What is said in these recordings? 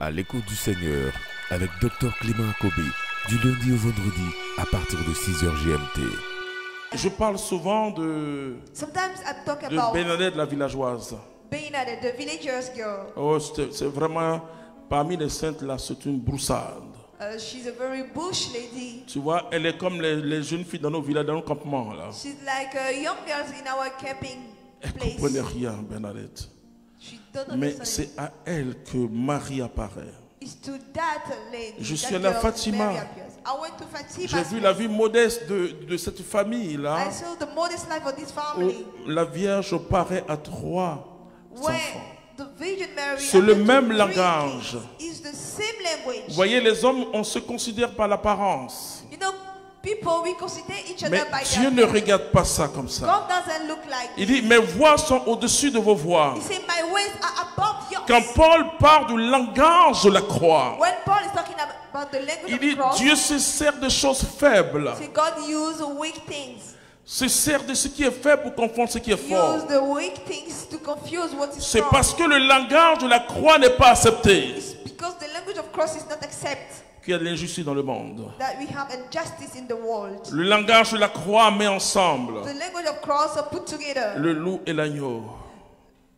À l'écoute du Seigneur avec Dr Clément Akobé, du lundi au vendredi à partir de 6h GMT. Je parle souvent de Bernadette la villageoise. Bernadette, the villager's girl. Oh, c'est vraiment, parmi les saintes là, c'est une broussade. She's a very bush lady. Tu vois, elle est comme les jeunes filles dans nos villages, dans nos campements là. She's like young girls in our camping Elle place. ne comprenait rien, Bernadette. She don't Mais understand. c'est à elle que Marie apparaît. It's to that lady. Je suis that allé à girl Fatima. Mary appears. I went to Fatima. J'ai vu la vie modeste de cette famille là, I saw the modest life of this où family. la Vierge paraît à 3 Where enfants. the Virgin Mary C'est le appeared même to 3 langage. kids. It's the same language. Vous voyez, les hommes, on se considère par l'apparence. You know, people, we consider each Mais other by Dieu their ne regarde pas ça comme ça. God doesn't look like Il dit, mes voix sont au-dessus de vos voix. He said, my ways are above yours. Quand Paul parle du langage de la croix, When Paul is talking about the language il of dit, the cross, Dieu se sert de choses faibles. see, God used weak things. Se sert de ce qui est faible pour confondre ce qui est fort. Use the weak things to confuse what is C'est strong. parce que le langage de la croix n'est pas accepté It's because the language of cross is not accepted qu'il y a de l'injustice dans le monde. that we have injustice in the world. Le langage de la croix met ensemble The language of cross are put together. le loup et l'agneau,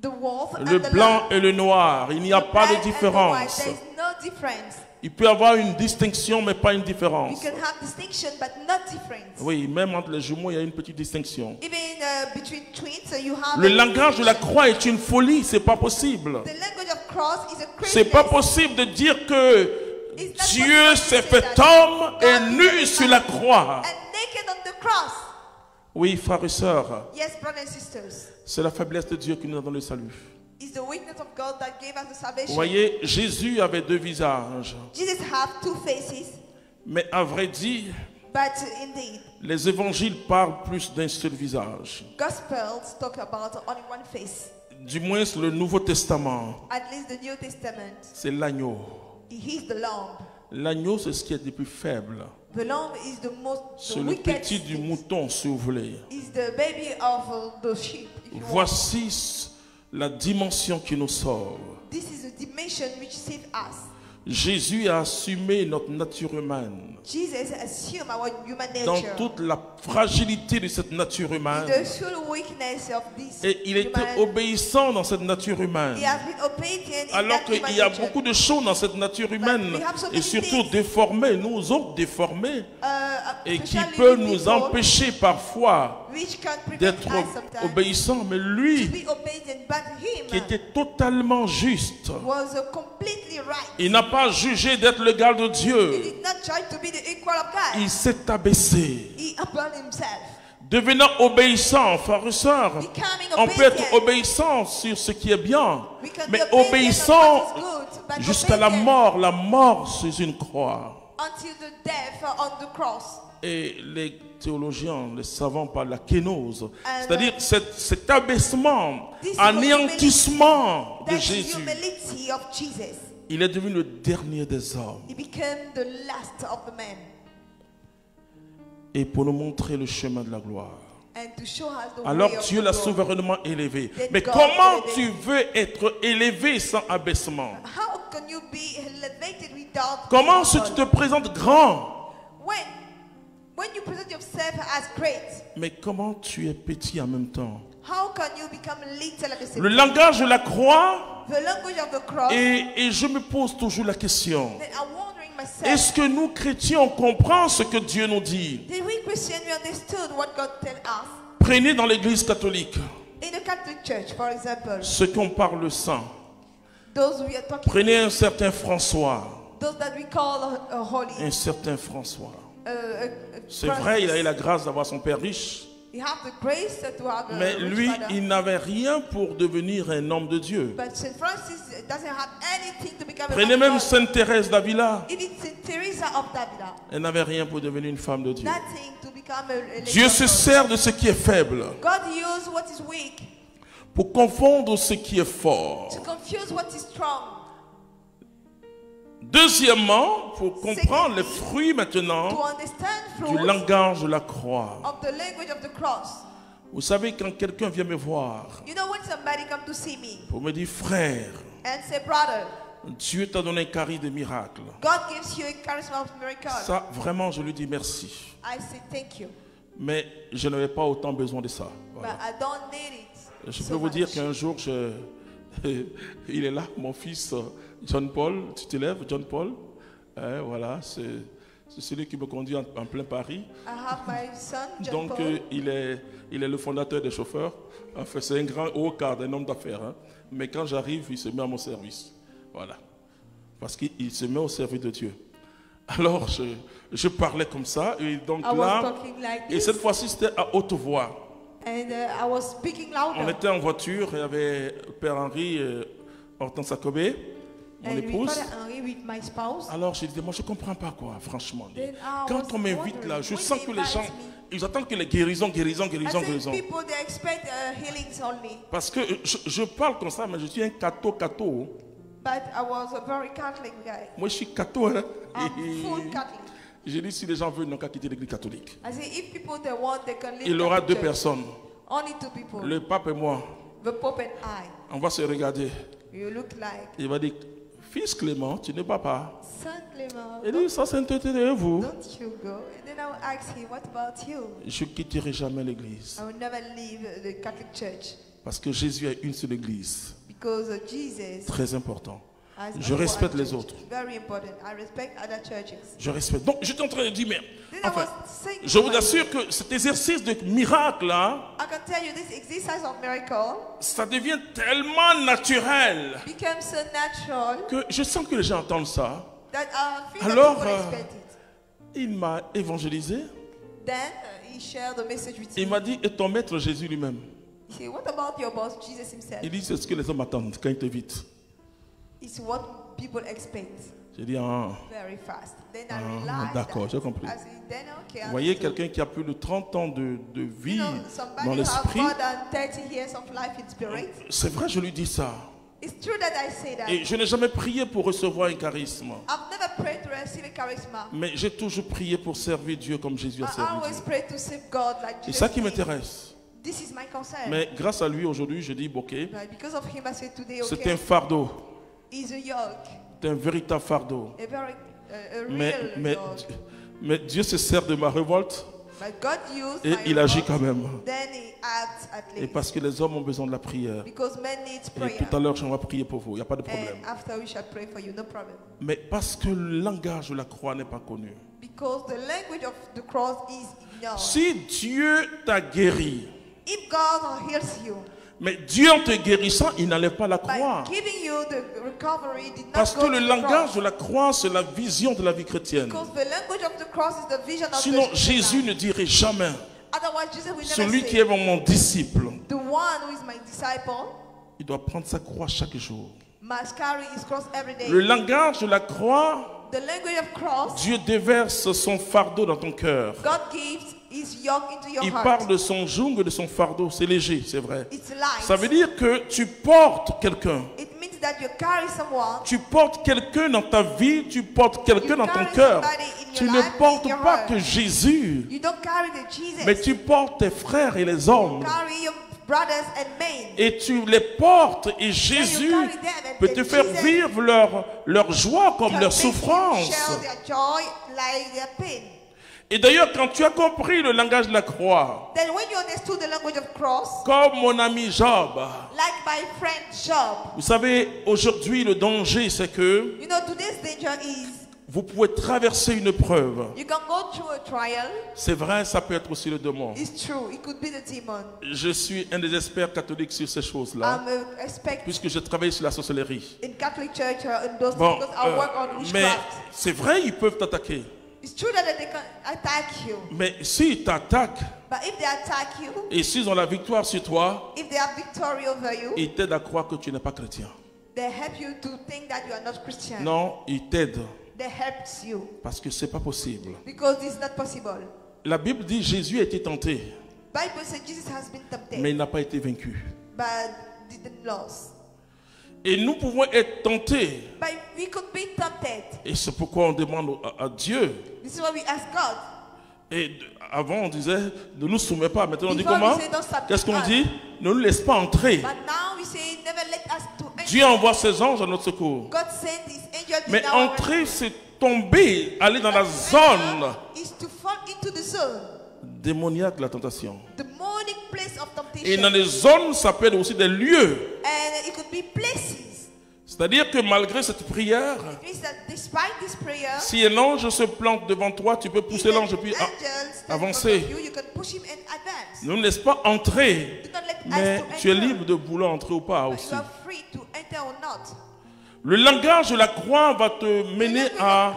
The wolf le and the blanc lamb. et le noir. Il n'y a The pas de black and the white. différence. There is no difference. Il peut y avoir une distinction, mais pas une You différence. can have distinction, but not difference. Oui, même entre les jumeaux, il y a une petite distinction. Even between twins, you have Le a langage de la distinction. croix est une folie, c'est pas possible. The language of cross is a C'est pas craziness. possible de dire que It's not Dieu possible s'est to say fait that homme et God nu is sur la croix. and naked on the cross. Oui, frères et sœurs, Yes, brothers and sisters. c'est la faiblesse de Dieu qui nous a donné le salut. It's the weakness of God that gave us the Vous salvation. voyez, Jésus avait deux visages. Jesus have two faces, Mais à vrai dire, but indeed, les évangiles parlent plus d'un seul visage. Gospels talk about only one face. Du moins, le Nouveau Testament, At least the New Testament, c'est l'agneau. He is the lamb. L'agneau, c'est ce qui est le plus faible. The lamb is the most, C'est the le weakest. petit du mouton, si vous voulez. Is the baby of the sheep. If you want. Voici la dimension qui nous sauve. This is a dimension which saves us. Jésus a assumé notre nature humaine. Jesus assumed our human Dans nature. toute la fragilité de cette nature humaine. The full weakness of this Et il était human. obéissant dans cette nature humaine. He has been obedient in Alors that human qu'il y a nature. beaucoup de choses dans cette nature humaine. we have so Et many surtout things. déformées, nous autres déformés. Et qui Especially peut with nous people empêcher parfois which can prevent d'être us sometimes obéissants. Mais to lui, be obedient, but him qui était totalement juste, was completely right. il n'a pas jugé d'être l'égal de He Dieu. did not try to be the equal of God. Il s'est abaissé. He humbled himself. Devenant obéissant, frères et sœurs, Becoming on peut être obedient. obéissant sur ce qui est bien, We can mais be obedient obéissant on what is good, but jusqu'à la obedient mort sur une croix. until the death on the cross. Et les théologiens, les savants parlent de la kénose, And, c'est-à-dire cet abaissement, this anéantissement de That's the Jésus. humility of Jesus. Il est devenu le dernier des hommes. He became the last of the men. Et pour nous montrer le chemin de la gloire. And to show us the Alors way of Dieu the l'a glory. souverainement élevé. Let Mais God comment elevate. tu veux être élevé sans abaissement? How can you be elevated without Comment si tu humble? te présentes grand, When you present yourself as great, mais comment tu es petit en même temps? how can you become little at the same Le time? langage de la croix, The language of the cross. et je me pose toujours la question. Then I'm wondering myself, Est-ce que nous, chrétiens, on comprend ce que Dieu nous dit? did we Christians we understood what God tell us? Prenez dans l'église catholique In the Catholic Church, for example, ceux qu'on parle le sang. those we are talking, Prenez un certain François. those that we call holy. Un certain François. C'est Francis. vrai, il a eu la grâce d'avoir son père riche. You have the grace to have a Mais rich lui, father. il n'avait rien pour devenir un homme de Dieu. But Saint Francis doesn't have anything to become a Prenez man même of God. Sainte Thérèse d'Avila. Even Saint Teresa of Davila, Elle n'avait rien pour devenir une femme de Dieu. nothing to become a Dieu se sert de ce qui est faible God used what is weak pour confondre ce qui est fort. to confuse what is strong. Deuxièmement, pour comprendre les fruits To maintenant understand du fruit langage de la croix. of the language of the cross. Vous savez, quand quelqu'un vient me voir You know when somebody come to see me pour me dire, frère, and say, brother, Dieu t'a donné un charisme de miracle. God gives you a charisma of miracle. Ça, vraiment, je lui dis merci. I say thank you. Mais je n'avais pas autant besoin de ça. But Voilà. I don't need it. Je so peux vous dire much. qu'un jour, il est là, mon fils John Paul. Tu te lèves, John Paul. Voilà, c'est celui qui me conduit en plein Paris. I have my son, John Donc, Paul. il est le fondateur des chauffeurs. Enfin, c'est un grand haut cadre, un homme d'affaires. Hein. Mais quand j'arrive, il se met à mon service. Voilà. Parce qu'il se met au service de Dieu. Alors, je parlais comme ça. Et donc I was là, talking like et this. cette fois-ci, c'était à haute voix. And I was speaking On louder. était en voiture, il y avait Père Henri, Hortense Akobé, mon And we épouse. Father Henry with my spouse. Alors je disais, moi je ne comprends pas quoi, franchement. Then I Quand was on m'invite là, wondering, je when sens they que les gens, invite me, ils attendent que les guérisons. I think Guérisons. people, they expect healings only. Parce que je parle comme ça, mais je suis un catho. But I was a very Catholic guy. Moi je suis catho. Hein? I'm full Catholic. J'ai dit, si les gens veulent, ils n'ont qu'à quitter l'église catholique. I say, if people they want, they can leave. Il aura Catholic deux church. personnes, Only two people. le pape et moi. The Pope and I. On va se regarder. You look like Il va dire, fils Clément, tu ne vas pas. Saint Clément. Il dit, ça sainteté de vous. Don't you go? And then I will ask him, what about you? Je ne quitterai jamais l'église. I will never leave the Catholic Church Parce que Jésus a une seule église. because Jesus. Très important. has Je a respecte church. les autres. Very important. I respect other churches. Je respecte. Donc, j'étais en train de dire, mais Then enfin, I was saying, je vous assure que cet exercice de miracle, là, I can tell you this exercise of miracle ça devient tellement naturel becomes so natural que je sens que les gens entendent ça. that I feel Alors, that people expect it. Il m'a évangélisé. Then he shared the message with Il me. m'a dit, et ton maître Jésus lui-même. He said, what about your boss, Jesus himself? Il dit, c'est ce que les hommes attendent quand ils t'invitent. It's what people expect. J'ai dit, ah. Very fast. Then I realized d'accord, that. j'ai compris. I said, then okay, I Vous voyez understood. quelqu'un qui a plus de 30 ans de vie You know, somebody dans who have l'esprit. more than 30 years of life in spirit. C'est vrai, je lui dis ça. It's true that I say that. Et je n'ai jamais prié pour recevoir un charisme. I've never prayed to receive a charisma. Mais j'ai toujours prié pour servir Dieu comme Jésus a I servi always Dieu. pray to serve God like C'est Jesus ça qui did. m'intéresse. This is my concern. Mais grâce à lui, aujourd'hui, je dis, ok, But because of him, I say today, c'est okay, un fardeau. he's a yoke, C'est un véritable fardeau. a very a Mais, real mais, yoke. mais Dieu se sert de ma révolte But God used et my il agit revolt, quand même. Then he acts at Et least. parce que les hommes ont besoin de la prière. Because men need Et prayer. tout à l'heure, j'aimerais prier pour vous. Il n'y a pas de problème. And after we shall pray for you, no problem. Mais parce que le langage de la croix n'est pas connu. Because the language of the cross is ignored. Si Dieu t'a guéri, If God heals you, mais Dieu en te guérissant, il n'enlève pas la croix. by giving you the recovery, did not Parce go que le to the langage cross. de la croix, c'est la vision de la vie chrétienne. Because the language of the cross is the vision of Sinon, the Jésus life. ne dirait jamais, Otherwise, Jesus will never celui say, qui est mon disciple, the one who is my disciple il doit prendre sa croix chaque jour. must carry his cross every day. Le langage de la croix, The language of cross, Dieu déverse son fardeau dans ton cœur. God gives his yoke into your Il heart. parle de son joug et de son fardeau. C'est léger, c'est vrai. It's light. Ça veut dire que tu portes quelqu'un. It means that you carry someone. Tu portes quelqu'un dans ta vie, tu portes quelqu'un dans ton cœur. Tu ne portes pas que Jésus, You don't carry the Jesus. mais tu portes tes frères et les hommes. You carry your brothers and men. Et tu les portes et Jésus peut te faire vivre leur joie comme leur souffrance. Share their joy like their pain. Et d'ailleurs, quand tu as compris le langage de la croix, Then when you understood the language of cross, comme mon ami Job, like my friend Job, vous savez, aujourd'hui, le danger, c'est que you know, today's danger is vous pouvez traverser une preuve. you can go through a trial. C'est vrai, ça peut être aussi le démon. It's true. It could be the demon. Je suis un des experts catholiques sur ces choses-là, I'm a expert puisque je travaille sur la sorcellerie. in Catholic Church in those Bon, because I work on mais witchcraft. c'est vrai, ils peuvent t'attaquer. It's true that they can attack you, Mais s'ils t'attaquent but if they attack you, et s'ils ont la victoire sur toi, if they have victory over you, ils t'aident à croire que tu n'es pas chrétien. they help you to think that you are not Christian. Non, ils t'aident They helps you parce que c'est pas possible. because it's not possible. La Bible dit Jésus a été tenté, Bible says Jesus has been tempted, mais il n'a pas été vaincu. but didn't lose. Et nous pouvons être tentés. But we could be tempted. Et c'est pourquoi on demande à Dieu. This is what we ask God. Et avant on disait ne nous soumets pas. Maintenant on dit Before we comment? say, "Don't submit Qu'est-ce qu'on us." dit? Ne nous laisse pas entrer. But now we say, never let us to enter Dieu envoie ses anges à notre secours. God sent his angels Mais in our entrer, rescue. c'est tomber, aller dans la zone Is to fall into the zone, démoniaque de la tentation. the demonic place of Et dans temptation. les zones, ça peut être aussi des lieux. And it could be places. C'est-à-dire que malgré cette prière, It means that despite this prayer, si un ange se plante devant toi, tu peux pousser if an l'ange puis angel stands in front avancer. of you, you can push him and advance. Ne laisse pas entrer, Do not let mais us to tu es enter, libre de vouloir entrer ou pas but aussi. you are free to enter or not. Le langage de la croix va te mener à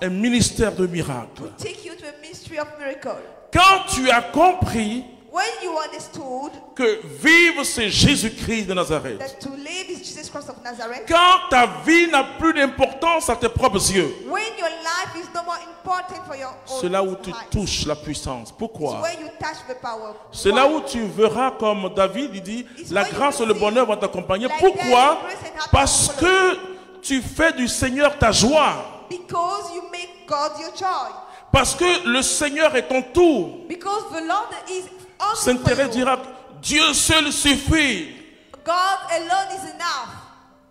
un ministère de miracles. Will take you to a ministry of miracle. Quand tu as compris When you understood que vivre c'est Jésus-Christ de Nazareth, that to live is Jesus Christ of Nazareth, quand ta vie n'a plus d'importance à tes propres yeux, when your life is no more important for your own c'est là où tu eyes, touches la puissance. it's Pourquoi? where you touch the power. C'est là Why? où tu verras comme David, il dit, It's la where you grâce et will le see bonheur vont t'accompagner. like Pourquoi? that, grace and happiness Parce will follow que tu fais du Seigneur ta joie. Because you make God your joy. Parce que le Seigneur est ton tout. Because the Lord is all Sainte for Thérèse you. dira, Dieu seul suffit. God alone is enough.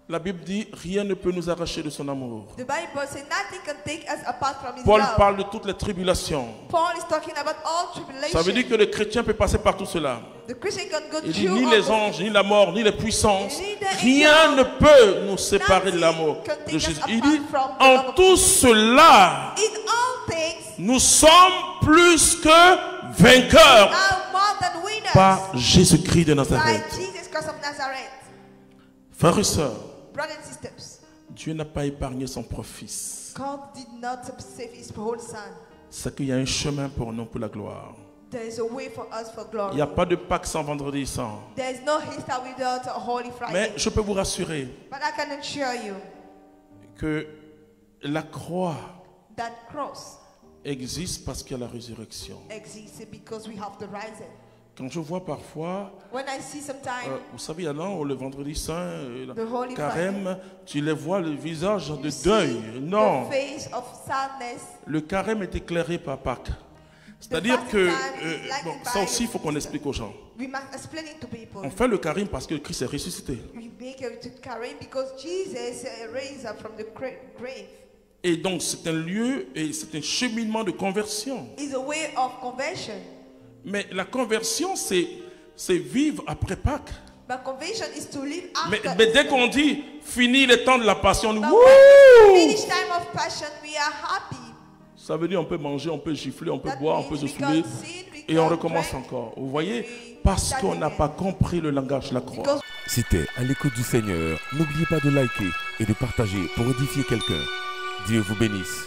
La Bible dit, rien ne peut nous arracher de son amour. The Bible says nothing can take us apart from His Paul love. parle de toutes les tribulations. Paul is talking about all Ça veut dire tribulation. que le chrétien peut passer par tout cela. The Christian can go Il dit, through ni all les those anges, ni la mort, ni les puissances, Neither rien angel, ne peut nous séparer de l'amour nothing can take de us Jésus. apart Il dit, from the en love of tout Jesus. cela, In all things, nous sommes plus que vainqueurs are more than winners par Jésus-Christ de by Nazareth. Jesus Christ of Nazareth. Frères et sœurs, Brothers and sisters, Dieu n'a pas épargné son propre fils. God did not save His whole Son. C'est qu'il y a un chemin pour nous, pour la gloire. There is a way for us for Il glory. n'y a pas de Pâques sans vendredi saint. There is no Easter without a Holy Friday. Mais je peux vous rassurer But I can assure you que la croix that cross existe parce qu'il y a la résurrection. exists because we have the rising. Quand je vois parfois, When I see sometimes vous savez, il y en a le vendredi saint, The Holy carême, tu les vois le visage de you see deuil. Non, the face of sadness. le carême est éclairé par Pâques. C'est-à-dire fasting que, time is like bon, the ça aussi, il Bible. faut qu'on explique aux gens. We must explain it to people. On fait le carême parce que Christ est ressuscité. We make it to carry because Jesus raised up from the grave. Et donc, c'est un lieu et c'est un cheminement de conversion. It's a way of conversion. Mais la conversion, c'est vivre après Pâques. But conversion is to live Mais after. dès Easter. qu'on dit fini le temps de la passion, nous, But wouh! when we finish time of passion, we are happy. Ça veut dire on peut manger, on peut gifler, on peut That boire, on peut means se we saouler can sin, we et on can recommence drink, encore. Vous voyez? we Parce start qu'on n'a again. pas compris le langage de la croix. Because C'était à l'écoute du Seigneur. N'oubliez pas de liker et de partager pour édifier quelqu'un. Dieu vous bénisse.